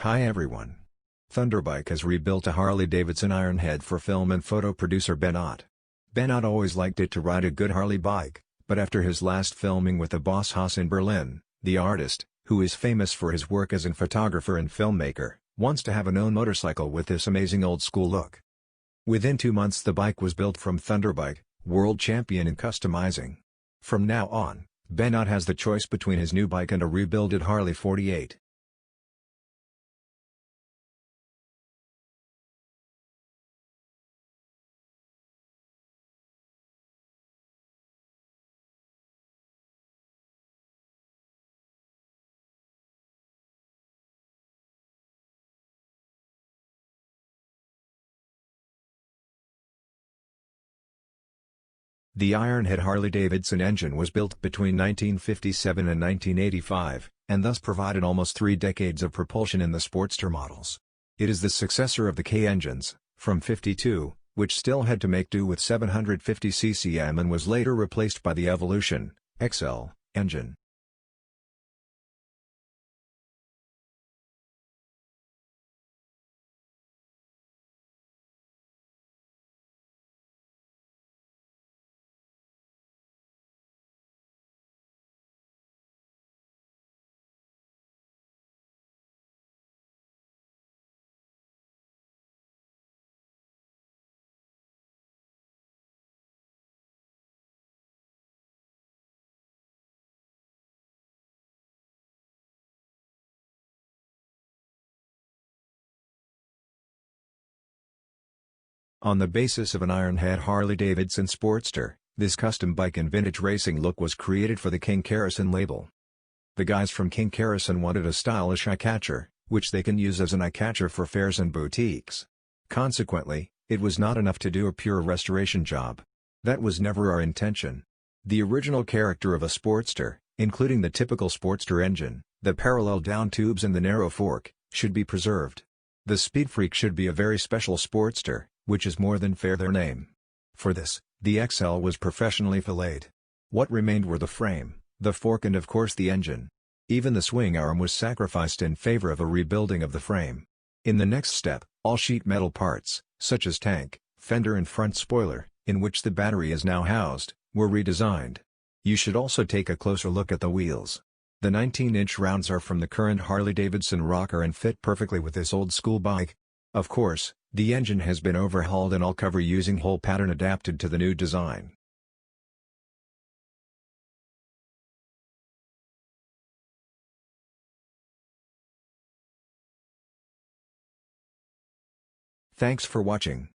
Hi everyone. Thunderbike has rebuilt a Harley-Davidson Ironhead for film and photo producer Ben Ott. Ben Ott always liked it to ride a good Harley bike, but after his last filming with the Boss Haus in Berlin, the artist, who is famous for his work as a photographer and filmmaker, wants to have an own motorcycle with this amazing old-school look. Within 2 months the bike was built from Thunderbike, world champion in customizing. From now on, Ben Ott has the choice between his new bike and a rebuilded Harley 48. The Ironhead Harley-Davidson engine was built between 1957 and 1985, and thus provided almost 3 decades of propulsion in the Sportster models. It is the successor of the K engines, from '52, which still had to make do with 750 ccm and was later replaced by the Evolution XL engine. On the basis of an Ironhead Harley-Davidson Sportster, this custom bike and vintage racing look was created for the King Kerosene label. The guys from King Kerosene wanted a stylish eye-catcher, which they can use as an eye-catcher for fairs and boutiques. Consequently, it was not enough to do a pure restoration job. That was never our intention. The original character of a Sportster, including the typical Sportster engine, the parallel down tubes and the narrow fork, should be preserved. The SPEEDFREAK should be a very special Sportster, which is more than fair their name. For this, the XL was professionally filleted. What remained were the frame, the fork and of course the engine. Even the swing arm was sacrificed in favor of a rebuilding of the frame. In the next step, all sheet metal parts, such as tank, fender and front spoiler, in which the battery is now housed, were redesigned. You should also take a closer look at the wheels. The 19-inch rounds are from the current Harley-Davidson rocker and fit perfectly with this old-school bike. Of course, the engine has been overhauled and all cover using hole pattern adapted to the new design. Thanks for watching.